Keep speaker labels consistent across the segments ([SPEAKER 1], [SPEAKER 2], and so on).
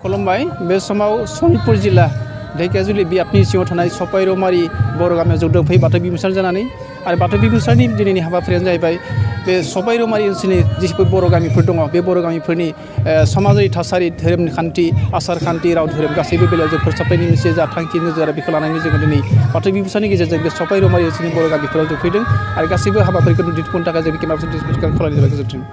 [SPEAKER 1] खुलुमबाय बे समाव सनितपुर जिल्ला ढेकियाजुलि बियाबनि सिङाव थानाय सपाइरमारि बर' गामियाव जों दंफैयो बाथौ बिबुंसार जानानै आरो बाथौ बिबुंसारनि दिनैनि हाबाफारियानो जाहैबाय बे सपाइरमारि ओनसोलनि जेसिबो बर' गामिफोर दङ बे बर' गामिफोरनि समाजारि थासारि धोरोम खान्थि आसार खान्थि राव धोरोम गासैबो बेलायाव जों फोसाबनायनि मोनसे जा थांखि नोजोर बेखौ लानानै जोङो दिनै बाथौ बिबुंसारनि गेजेरजों बे सपाइरमारि ओनसोलनि बर' गामिफोराव जों फैदों आरो गासैबो हाबाफारिखौ दिन्थिफुंनो थाखाय जों केमेरा पार्सन खालामनाय जाबाय गोजोन्थों।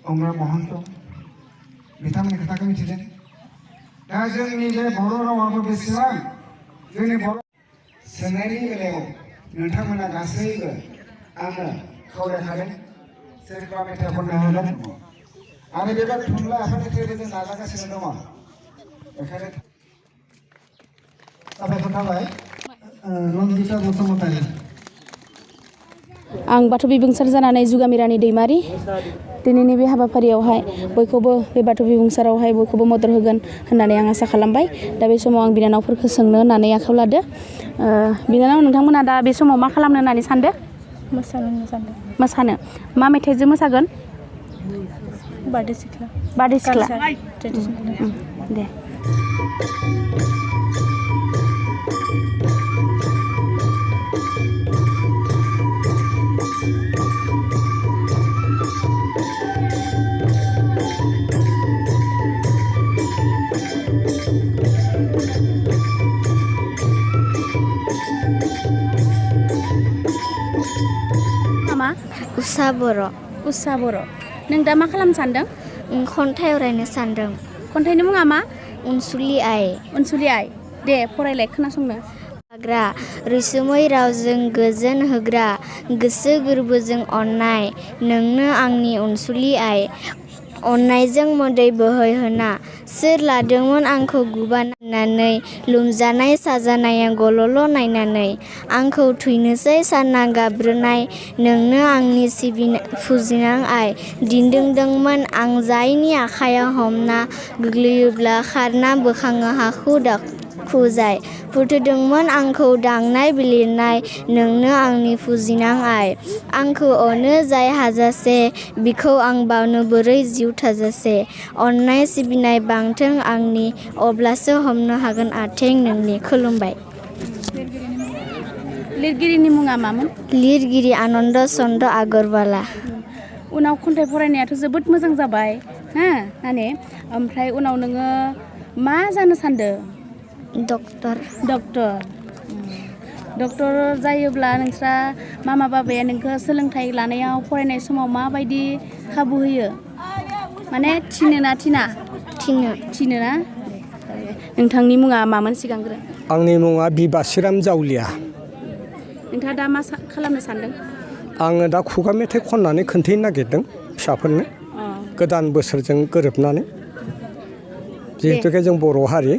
[SPEAKER 2] Omra Mohanto, Vitamini Katakami Children. As you need a borrow of this one, you borrow Senari Leo, Nutamana Gasega, Anna, Koda Haren, Serpameta Honda. And if you got Tula, I had to tell you the Nalaga Sinoma. I had it. Rondita Motomotari.
[SPEAKER 3] आं बाथौ बिबुंसार जानानै जुगामिरानि दैमारि दिनैनि बे हाबाफारियावहाय बयखौबो बे बाथौ बिबुंसारावहाय बयखौबो मदद होगोन होननानै आं आसा खालामबाय दा बे समाव आं बिनानावफोरखौ सोंनो होननानै आखायाव लादो बिनानाव नोंथांमोना दा बे समाव मा खालामनो होननानै सानदो मोसानो मा मेथाइजों मोसागोन बारदै सिख्ला दे उसा बर' नों दा मा खालामनो सानदों
[SPEAKER 4] खन्थाइ आवरायनो सानदों
[SPEAKER 3] खन्थाइनि मुङा मा
[SPEAKER 4] अनसुलि आइ
[SPEAKER 3] दे फरायलाय खोनासंनो
[SPEAKER 4] हाग्रा रैसुमै रावजों गोजोन होग्रा गोसो गोरबोजों अननाय नोंनो आंनि अनसुलि आइ अननायजों मोदै बोहैहोना सोर लादोंमोन आंखौ गुबानानै लोमजानाय साजानाया गल'ल' नायनानै आंखौ थैनोसै सानना गाबज्रिनाय नोंनो आंनि फुजिनां आइ दिन्दोंमोन आं जायनि आखायाव हमना गोग्लैयोब्ला खारना बोखाङो हाखु दाखु जाय फुथुदोंमोन आंखौ दांनाय बिलिरनाय नोंनो आंनि फुजिनां आइ आंखौ अनो जाय हाजासे बिखौ आं बावनो बोरै जिउ थाजासे अननाय सिबिनाय बांथों आंनि अब्लासो हमनो हागोन आथें नोंनि खुलुमबाय
[SPEAKER 3] लिरगिरिनि मुङा मामोन
[SPEAKER 4] लिरगिरि आनन्द चन्द्र आगरवाला
[SPEAKER 3] उनाव खन्थाइ फरायनायाथ' जोबोद मोजां जाबाय हो नानि ओमफ्राय उनाव नोङो मा जानो सानदों डक्टर जायोब्ला नोंस्रा मामा बाबाया नोंखौ सोलोंथाइ लानायाव फरायनाय समाव माबायदि खाबु होयो माने थिनो ना नोंथांनि मुङा मामोन सिगांग्रो
[SPEAKER 5] आंनि मुङा बिबासिराम जावलिया
[SPEAKER 3] नोंथाङा दा मा खालामनो सानदों
[SPEAKER 5] आङो दा खुगा मेथाइ खननानै खोन्थानो नागिरदों फिसाफोरनो गोदान बोसोरजों गोरोबनानै जिहेतुके जों बर' हारि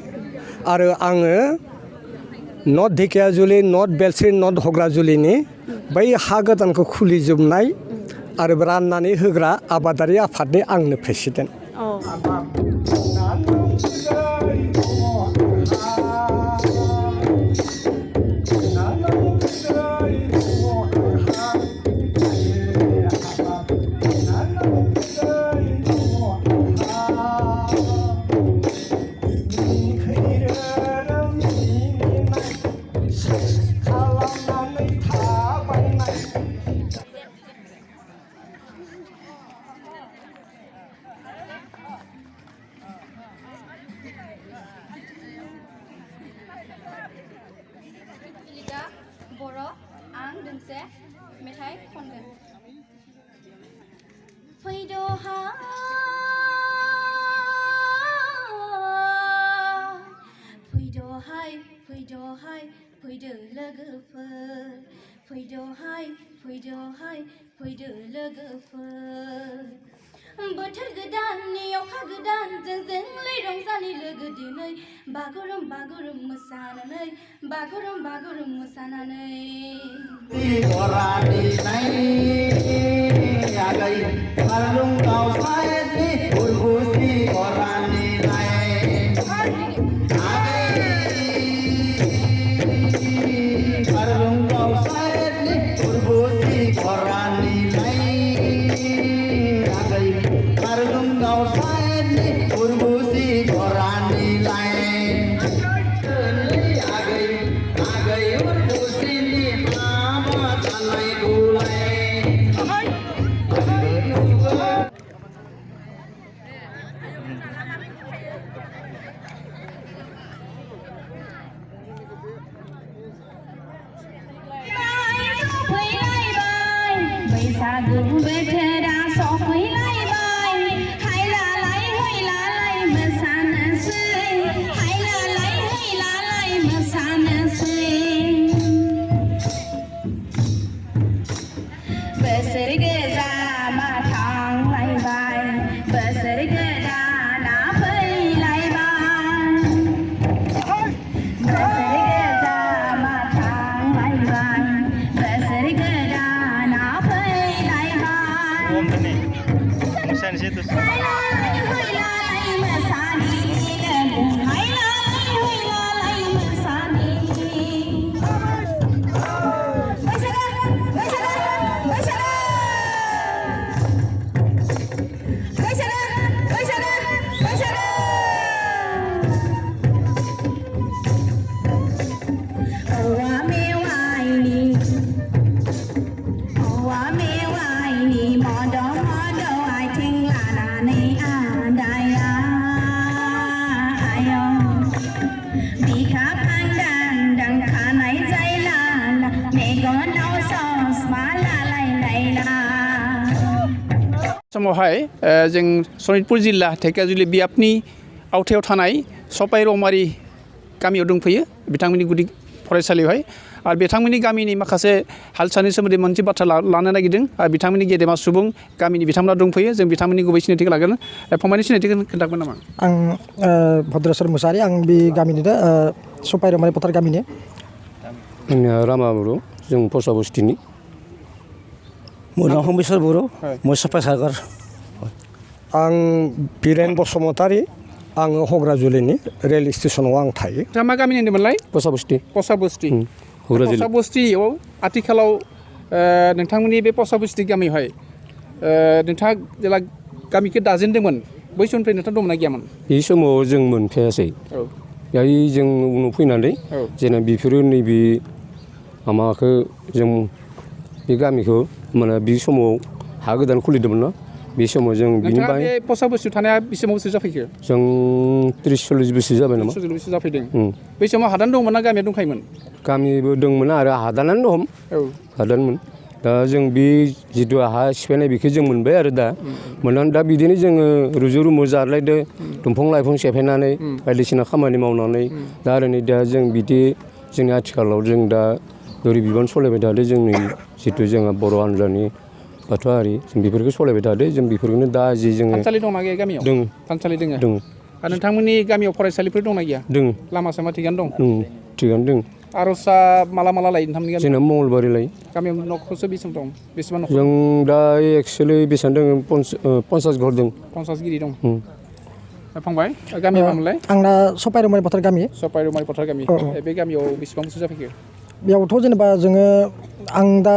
[SPEAKER 5] आरो आङो नर्थ ढेकियाजुलि नर्थ बेलस्रि नर्थ हुग्राजुलिनि बै हा गोदानखौ खुलिजोबनाय आरो राननानै होग्रा आबादारि आफादनि आंनो प्रेसिडेन्ट
[SPEAKER 3] बर' आं दोंसे मेथाइ खनगोन फैदो लोगोफोर फैदो लोगोफोर बोथोर गोदाननि अखा गोदानजों जोंलाय रंजानि लोगो दिनै बागुरुम बागुरुम मोसानानै बागुरुम बागुरुम मोसानानै बैसागु बोथोरा सफैलायबाय हायलालाय हैलालाय मोसानोसै हायलालाय हैलालाय मोसानोसै बोसोर गोजामा थांलायबाय बोसोर गोदाना फैलायबाय बोसोर गोजामा थांलायबाय बोसोर गोदाना
[SPEAKER 1] समावहाय जों सनितपुर जिल्ला धेकियाजुलि बियाबनि आवथायाव थानाय सपाइ रौमारि गामियाव दंफैयो बिथांमोननि गुदि फरायसालियावहाय आरो बिथांमोननि गामिनि माखासे हाल सालनि सोमोन्दै मोनसे बाथ्रा लानो नागिरदों आरो बिथांमोननि गेदेमा सुबुं गामिनि बिथांमोना दंफैयो जों बिथांमोननि गुबै सिनायथिखौ लागोन फंबायनि सिनायथिखौ खोन्थागोन नामा
[SPEAKER 6] आं भद्रेश्वर मुसाहारि आं बे गामिनिनो सपाइ रौमारि फोथार गामिनि
[SPEAKER 7] रामा बर' जों पसा बस्तिनि
[SPEAKER 6] हमेश्वर बर' मुसाफा सागर
[SPEAKER 5] आं बिरेन बसुमतारि आङो हग्राजुलिनि रेल स्टेसनाव आं थायो
[SPEAKER 1] नोंथाङा मा गामिनि होनदोंमोनलाय
[SPEAKER 7] पसा बस्ति
[SPEAKER 1] पसा बस्ति
[SPEAKER 7] हुग्राजुलि
[SPEAKER 1] पसा बस्तियाव आथिखालाव नोंथांमोननि बे पसा बस्ति गामियावहाय नोंथाङा जेला गामिखौ दाजेनदोंमोन बै समनिफ्राय नोंथाङा दंना गैयामोन
[SPEAKER 7] बे समाव जों मोनफैयासै बेहाय जों उनाव फैनानै जेनेबा बेफोरो नैबे माबाखौ जों बे गामिखौ माने बे समाव हा गोदान खुलिदोंमोन ना बे समाव जों
[SPEAKER 1] बिनिफ्राय बे पसा बस्तियाव थानाया बेसेबां बोसोर जाफैखो
[SPEAKER 7] जों 30-40 बोसोर जाबाय नामा
[SPEAKER 1] 40 बोसोर जाफैदों बै समाव हादान दंमोन ना गामिया दंखायोमोन
[SPEAKER 7] गामिबो दंमोन आरो हादानानो दं हादानमोन दा जों बे जिथु हा सिफायनाय बेखौ जों मोनबाय आरो दा मोननानै दा बिदिनो जोङो रुजु रुमु जालायदो दंफां लाइफां सेफायनानै बायदिसिना खामानि मावनानै दा आरो नै दा जों बिदि जोंनि आथिखालाव जों दा दौरि बिबान सालायबाय थादों जोंनि जिथु जोंहा बर' हान्जानि बाथौआरि जों बेफोरखौ सालायबाय थादों जों बेफोरखौनो दा जि जोङो
[SPEAKER 1] थानसालि दंना गैया गामियाव
[SPEAKER 7] दङ
[SPEAKER 1] थानसालि दङ
[SPEAKER 7] दङ
[SPEAKER 1] आरो नोंथांमोननि गामियाव फरायसालिफोर दंना गैया
[SPEAKER 7] दङ
[SPEAKER 1] लामा सामा थिगानो दं
[SPEAKER 7] थिगानो दङ
[SPEAKER 1] आर'जआ माला माला लायो नोंथांमोननि गामियाव
[SPEAKER 7] जोंना मंगलबारै लायो
[SPEAKER 1] गामियाव न'खरसो बेसेबां दं बेसेबां न'खर
[SPEAKER 7] जों दा एक्सुवेलि बेसेबां दङ 50 घर दं
[SPEAKER 1] 50 गिरि दं फंबाय गामिया मामोनलाय
[SPEAKER 6] आंना सपाइ रौमारि फोथार गामि
[SPEAKER 1] सपाइ रौमारि फोथार गामि बे गामियाव बेसेबां बोसोर जाफैखो
[SPEAKER 6] बेयावथ' जेनेबा जोङो आं दा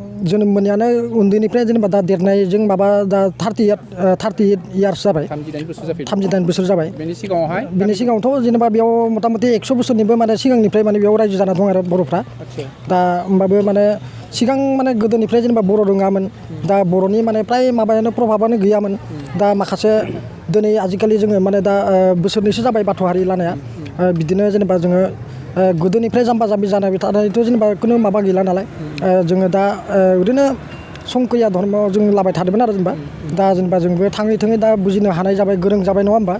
[SPEAKER 6] जोनोम मोननायानो उन्दैनिफ्राय जेनेबा दा देरनायजों माबा दा 38 इयार्स जाबाय
[SPEAKER 1] 39 बोसोर जाफैदों
[SPEAKER 6] 38 बोसोर जाबाय
[SPEAKER 1] बेनि सिगाङावहाय
[SPEAKER 6] बेनि सिगाङावथ' जेनेबा बेयाव मथा मथि 100 बोसोरनिबो माने सिगांनिफ्राय माने बेयाव रायजो जाना दं आरो बर'फ्रा दा होमबाबो माने सिगां माने गोदोनिफ्राय जेनेबा बर' रोङामोन दा बर'नि माने प्राय माबायानो प्रभाबानो गैयामोन दा माखासे दिनै आजिखालि जोङो माने दा बोसोरनैसो जाबाय बाथौ हारि लानाया बिदिनो जेनेबा जोङो गोदोनिफ्राय जाम्बा जाम्बि जानाय थानायथ' जेनेबा खुनु माबा गैला नालाय जोङो दा ओरैनो संकैया धर्म जों लाबाय थादोंमोन आरो जेनेबा जोंबो थाङै थुङै दा बुजिनो हानाय जाबाय गोरों जाबाय नङा होमबा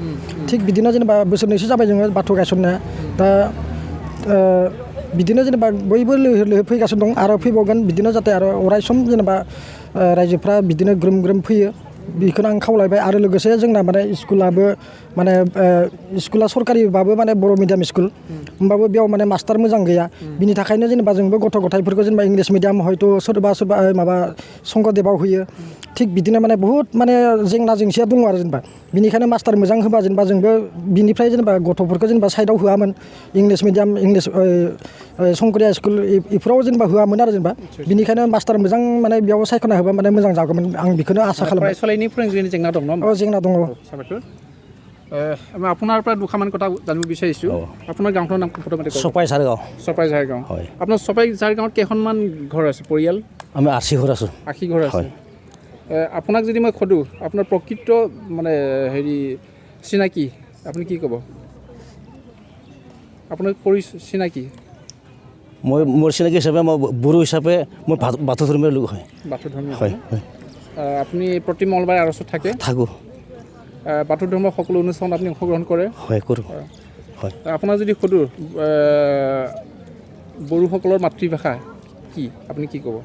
[SPEAKER 6] थिग बिदिनो जेनेबा बोसोरनैसो जाबाय जोङो बाथौ गायसननाया दा बिदिनो जेनेबा बयबो लैहोर लैहोर फैगासिनो दं आरो फैबावगोन बिदिनो जाहाथे आरो अराय सम जेनेबा रायजोफ्रा बिदिनो ग्रोम ग्रोम फैयो बेखौनो आं खावलायबाय आरो लोगोसे जोंना माने स्कुलाबो माने स्कुला सरकारिबाबो माने बर' मिडियाम स्कुल होमबाबो बेयाव माने मास्टार मोजां गैया बिनि थाखायनो जेनेबा जोंबो गथ' गथायफोरखौ जेनेबा इंलिस मिडियाम हयथ' सोरबा माबा संकरदेबाव होयो थिग बिदिनो माने बुहुत माने जेंना जेंसिया दङ आरो जेनेबा बिनिखायनो मास्टार मोजां होबा जेनेबा जोंबो बिनिफ्राय जेनेबा गथ'फोरखौ जेनेबा साइडआव होआमोन इंलिस मिडियाम संकरिया स्कुल इफोराव जेनेबा होआमोन आरो जेनेबा बिनिखायनो मास्टार मोजां माने बेयाव सायख'ना होबा माने मोजां जागौमोन आं बेखौनो आशा खालामबाय
[SPEAKER 1] फरायसालिनि फोरोंगिरिनि जेंना दं नङा
[SPEAKER 6] जेंना दङ
[SPEAKER 1] साबायखৰ আপোনাৰ পৰা দুখামান কথা জানিব বিচাৰিছোঁ আপোনাৰ গাঁওখনৰ নাম প্ৰথমতে
[SPEAKER 8] চপাই ঝাৰগাঁও
[SPEAKER 1] চপাই ঝাৰগাঁও আপোনাৰ চপাই ঝাৰগাঁৱত কেইখনমান ঘৰ আছে পৰিয়াল
[SPEAKER 8] আমি 80 ঘৰ আছোঁ
[SPEAKER 1] 80 ঘৰ আছে আপোনাক যদি মই সোধোঁ আপোনাৰ প্ৰকৃত মানে হেৰি চিনাকি আপুনি কি ক'ব আপোনাৰ চিনাকি
[SPEAKER 8] মই মোৰ চিনাকি হিচাপে মই বড়ো হিচাপে মই বাথৌ ধৰ্মীয় লোক হয়
[SPEAKER 1] বাথৌ ধৰ্মীয়
[SPEAKER 8] হয়
[SPEAKER 1] আপুনি প্ৰতি মঙ্গলবাৰে আৰচত থাকে
[SPEAKER 8] থাকোঁ
[SPEAKER 1] বাথৌ ধৰ্মৰ সকলো অনুষ্ঠানত আপুনি অংশগ্ৰহণ কৰে
[SPEAKER 8] হয় কৰোঁ হয়
[SPEAKER 1] আপোনাক যদি সোধোঁ বড়োসকলৰ মাতৃভাষা কি আপুনি কি ক'ব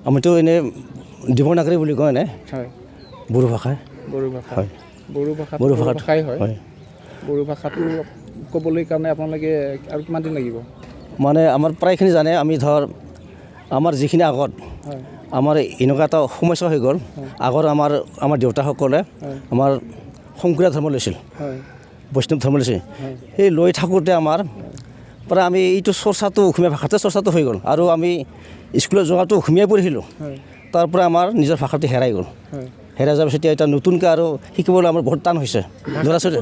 [SPEAKER 8] আমিতো এনেই দেৱনাগৰী বুলি কয় এনে
[SPEAKER 1] হয়
[SPEAKER 8] বড়ো ভাষা
[SPEAKER 1] হয় বড়ো ভাষাই হয় বড়ো ভাষাটো ক'বলৈ কাৰণে আপোনালোকে আৰু কিমান দিন লাগিব
[SPEAKER 8] মানে আমাৰ প্ৰায়খিনি জানে আমি ধৰ আমাৰ যিখিনি আগত আমাৰ এনেকুৱা এটা সমস্যা হৈ গ'ল আগৰ আমাৰ দেউতাসকলে আমাৰ শংকৰীয়া ধৰ্ম লৈছিল বৈষ্ণৱ ধৰ্ম লৈছিল সেই লৈ থাকোঁতে আমাৰ পৰা আমি এইটো চৰ্চাটো অসমীয়া ভাষাতে চৰ্চাটো হৈ গ'ল আৰু আমি স্কুলত যোৱাটো অসমীয়াই পঢ়িছিলোঁ তাৰ পৰা আমাৰ নিজৰ ভাষাটো হেৰাই গ'ল হেৰাই যোৱাৰ পিছত এতিয়া নতুনকৈ আৰু শিকিবলৈ আমাৰ বহুত টান হৈছে ল'ৰা ছোৱালী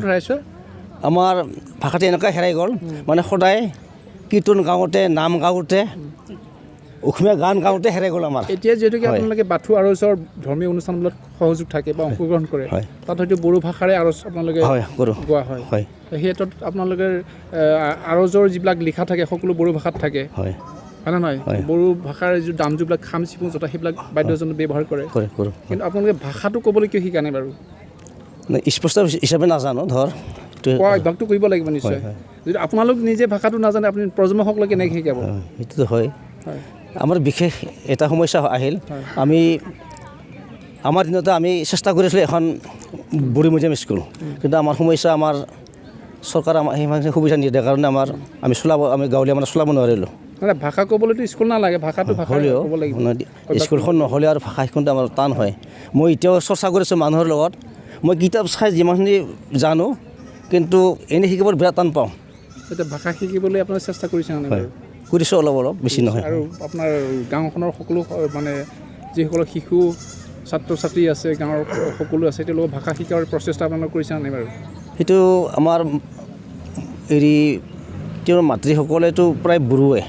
[SPEAKER 8] আমাৰ ভাষাটো এনেকুৱা হেৰাই গ'ল মানে সদায় কীৰ্তন গাওঁতে নাম গাওঁতে অসমীয়া গান গাওঁতে হেৰাই গ'ল আমাৰ
[SPEAKER 1] এতিয়া যিহেতুকে আপোনালোকে বাথৌ আৰচৰ ধৰ্মীয় অনুষ্ঠানবিলাক সহযোগ থাকে বা অংশগ্ৰহণ কৰে তাত হয়তো বড়ো ভাষাৰে আৰচ আপোনালোকে গোৱা হয় সেই ক্ষেত্ৰত আপোনালোকে আৰজৰ যিবিলাক লিখা থাকে সকলো বড়ো ভাষাত থাকে হয় নে নহয় বড়ো ভাষাৰ যিটো দাম যিবিলাক খাম চিফুং জোতা সেইবিলাক বাদ্যযন্ত্ৰ ব্যৱহাৰ কৰে কিন্তু আপোনালোকে ভাষাটো ক'বলৈ কিয় শিকা নাই বাৰু
[SPEAKER 8] স্পষ্ট হিচাপে নাজানো ধৰ
[SPEAKER 1] কোৱা অভ্যাসটো কৰিব লাগিব নিশ্চয় যদি আপোনালোক নিজে ভাষাটো নাজানে আপুনি প্ৰজন্মসকলক কেনেকৈ শিকাব
[SPEAKER 8] সেইটোতো হয় আমাৰ বিশেষ এটা সমস্যা আহিল আমি আমাৰ দিনতে আমি চেষ্টা কৰিছিলোঁ এখন বড়ো মিডিয়াম স্কুল কিন্তু আমাৰ সমস্যা আমাৰ চৰকাৰে আমাৰ সিমানখিনি সুবিধা নিদিয়ে কাৰণে আমি গাঁৱলীয়া মানুহ চলাব নোৱাৰিলোঁ
[SPEAKER 1] মানে ভাষা ক'বলৈতো স্কুল নালাগে ভাষাটো
[SPEAKER 8] হ'লেও স্কুলখন নহ'লে আৰু ভাষা শিকোঁতে আমাৰ টান হয় মই এতিয়াও চৰ্চা কৰিছোঁ মানুহৰ লগত মই কিতাপ চাই যিমানখিনি জানো কিন্তু এনেই শিকিবলৈ বিৰাট টান পাওঁ
[SPEAKER 1] এতিয়া ভাষা শিকিবলৈ আপোনাৰ চেষ্টা কৰিছে
[SPEAKER 8] হয় কৰিছোঁ অলপ বেছি নহয়
[SPEAKER 1] আৰু আপোনাৰ গাঁওখনৰ সকলো মানে যিসকল শিশু ছাত্ৰ ছাত্ৰী আছে গাঁৱৰ সকলো আছে তেওঁলোকক ভাষা শিকাৰ প্ৰচেষ্টা আপোনালোকে কৰিছে নাই বাৰু
[SPEAKER 8] সেইটো আমাৰ তেওঁৰ মাতৃসকলেতো প্ৰায় বড়োৱে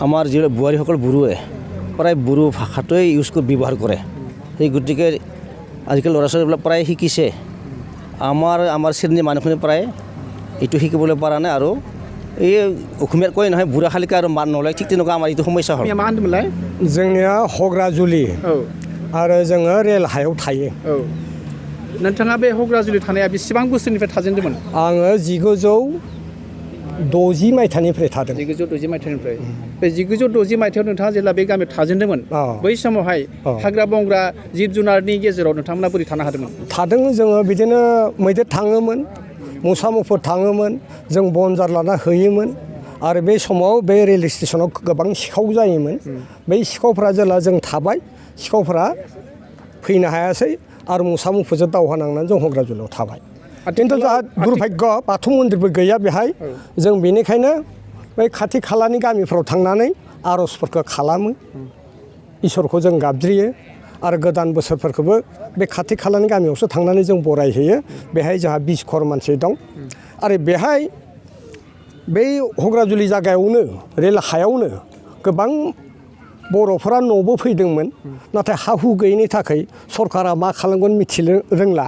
[SPEAKER 8] আমাৰ যি বোৱাৰীসকল বড়োৱে প্ৰায় বড়ো ভাষাটোৱে ব্যৱহাৰ কৰে সেই গতিকে আজিকালি ল'ৰা ছোৱালীবিলাক প্ৰায় শিকিছে আমাৰ শ্ৰেণীৰ মানুহখিনি প্ৰায় এইটো শিকিবলৈ পৰা নাই আৰু এই অসমীয়াত কয় নহয় বুঢ়া শালিকা আৰু মান নলয় ঠিক তেনেকুৱা আমাৰ এইটো সমস্যা হয়
[SPEAKER 5] जोंनिया हग्राजुलि आरो जोङो रेल हायाव थायो
[SPEAKER 1] नोंथाङा बे हग्राजुलि थानाया बेसेबां बोसोरनिफ्राय थाजेनदोंमोन
[SPEAKER 5] आङो 1960 मायथाइनिफ्राय थादों
[SPEAKER 1] 1960 मायथाइनिफ्राय बे 1960 मायथाइयाव नोंथाङा जेब्ला बे गामियाव थाजेनदोंमोन बै समावहाय हाग्रा बंग्रा जिब जुनारनि गेजेराव नोंथांमोना बोरै थानो हादोंमोन
[SPEAKER 5] थादों जोङो बिदिनो मैदेर थाङोमोन मोसा मुफुर थाङोमोन जों बनजार लाना होयोमोन आरो बे समाव बे रेल स्टेशनाव गोबां सिखाव जायोमोन बै सिखावफ्रा जेला जों थाबाय सिखावफ्रा फैनो हायासै आरो मोसा मुफुरजों दावहा नांनानै जों हग्राजुलियाव थाबाय खिन्थु जोंहा दुर्भाग्य बाथौ मन्दिरबो गैया बेहाय जों बेनिखायनो बै खाथि खालानि गामिफ्राव थांनानै आर'जफोरखौ खालामो इसोरखौ जों गाबज्रियो आरो गोदान बोसोरफोरखौबो बे खाथि खालानि गामियावसो थांनानै जों बरायहैयो बेहाय जोंहा 20 घर मानसि दं आरो बेहाय बै हग्राजुलि जायगायावनो रेल हायावनो गोबां बर'फोरा न'बो फैदोंमोन नाथाय हा हु गैयैनि थाखाय सरकारा मा खालामगोन मिथिनो रोंला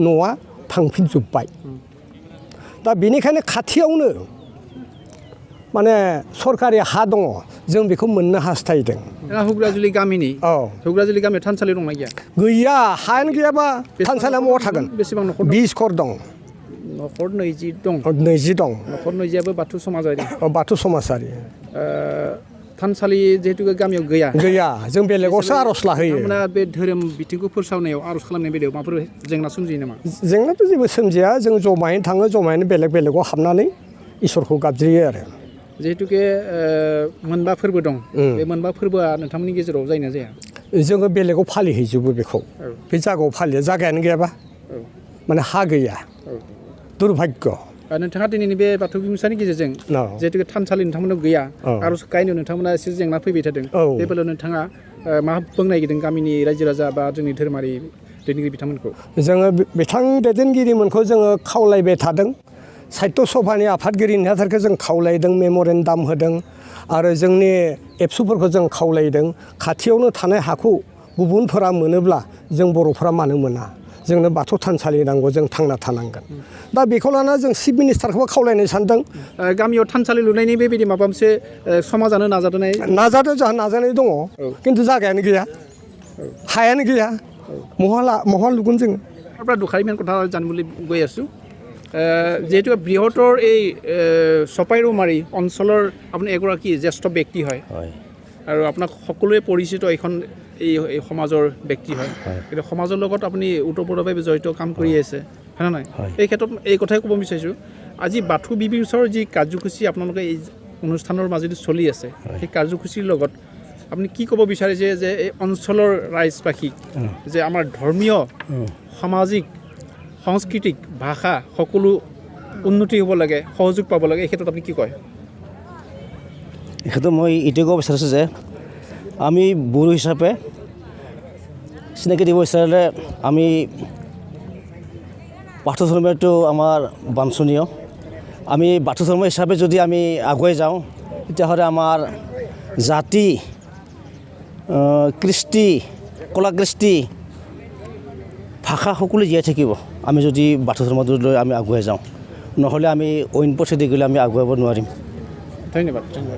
[SPEAKER 5] न'आ थांफिनजोब्बाय दा बेनिखायनो खाथियावनो माने सरकारि हा दङ जों बेखौ मोननो हास्थायदों
[SPEAKER 1] हुग्राजुलि गामिनि हुग्राजुलि गामियाव थानसालि दंना गैया
[SPEAKER 5] गैया हायानो गैयाबा थानसालिया बहा थागोन
[SPEAKER 1] बेसेबां न'खर
[SPEAKER 5] 20 घर दं
[SPEAKER 1] न'खर 20 दं
[SPEAKER 5] 20 दं
[SPEAKER 1] न'खर 20आबो बाथौ समाजारि
[SPEAKER 5] बाथौ समाजारि
[SPEAKER 1] थानसालि जिहेतु गामियाव गैया
[SPEAKER 5] गैया जों बेलेगावसो आर'ज लाहोयो
[SPEAKER 1] नोंथांमोना बे धोरोम बिथिंखौ फोसावनायाव आर'ज खालामनाय बेलायाव माबाफोर जेंना सोमजियो नामा
[SPEAKER 5] जेंनाथ' जेबो सोमजिया जों जमायैनो थाङो जमायैनो बेलेगाव हाबनानै इसोरखौ गाबज्रियो आरो
[SPEAKER 1] जिहेतुके मोनबा फोरबो दं बे मोनबा फोरबोआ नोंथांमोननि गेजेराव जायोना जाया
[SPEAKER 5] जोङो बेलेगाव फालिहैजोबो बेखौ बे जायगायाव फालियो जायगायानो गैयाबा माने हा गैया दुर्भाग्य
[SPEAKER 1] नोंथाङा दिनैनि बे बाथौ बिमुसानि गेजेरजों जिहेतु थानसालि नोंथांमोनाव गैया आर'ज गायनायाव नोंथांमोना एसे जेंना फैबाय थादों बे बेलायाव नोंथाङा मा बुंनो नागिरदों गामिनि रायजो राजा बा जोंनि धोरोमारि दैदेनगिरि बिथांमोनखौ
[SPEAKER 5] जोङो बिथां दैदेनगिरिमोनखौ जोङो खावलायबाय थादों साहित्य सभानि आफादगिरि नेहाथारखौ जों खावलायदों मेम'रेन्डाम होदों आरो जोंनि एबसुफोरखौ जों खावलायदों खाथियावनो थानाय हाखौ गुबुनफोरा मोनोब्ला जों बर'फोरा मानो मोना जोंनो बाथौ थानसालि नांगौ जों थांना थानांगोन दा बेखौ लाना जों चिफ मिनिस्टारखौबो खावलायनो सानदों
[SPEAKER 1] गामियाव थानसालि लुनायनि बेबायदि माबा मोनसे समाजानो
[SPEAKER 5] नाजादों जोंहा नाजानाय दङ खिन्थु जायगायानो गैया हायानो गैया महा लुगोन जोङो
[SPEAKER 1] দুখাৰিমান কথা জানিম বুলি গৈ আছোঁ যিহেতু বৃহত্তৰ এই চপাইৰৌমাৰী অঞ্চলৰ আপুনি এগৰাকী জ্যেষ্ঠ ব্যক্তি হয় আৰু আপোনাক সকলোৱে পৰিচিত এই সমাজৰ ব্যক্তি হয় কিন্তু সমাজৰ লগত আপুনি ওতঃপ্ৰোতভাৱে জড়িত কাম কৰি আছে হয়নে নাই এই ক্ষেত্ৰত এই কথাই ক'ব বিচাৰিছোঁ আজি বাথৌ বিবিচাৰৰ যি কাৰ্যসূচী আপোনালোকে এই অনুষ্ঠানৰ মাজেদি চলি আছে সেই কাৰ্যসূচীৰ লগত আপুনি কি ক'ব বিচাৰিছে যে এই অঞ্চলৰ ৰাইজবাসীক যে আমাৰ ধৰ্মীয় সামাজিক সাংস্কৃতিক ভাষা সকলো উন্নতি হ'ব লাগে সহযোগ পাব লাগে এই ক্ষেত্ৰত আপুনি কি কয়
[SPEAKER 8] এই ক্ষেত্ৰত মই এইটোৱে ক'ব বিচাৰিছোঁ যে আমি বড়ো হিচাপে চিনাকি দিব বিচাৰিলে আমি বাথৌ ধৰ্মটো আমাৰ বাঞ্ছনীয় আমি বাথৌ ধৰ্ম হিচাপে যদি আমি আগুৱাই যাওঁ তেতিয়াহ'লে আমাৰ জাতি কৃষ্টি কলা কৃষ্টি ভাষা সকলো জীয়াই থাকিব আমি যদি বাথৌ ধৰ্মটো লৈ আমি আগুৱাই যাওঁ নহ'লে আমি অইন পথেদি গ'লে আমি আগুৱাব নোৱাৰিম
[SPEAKER 1] ধন্যবাদ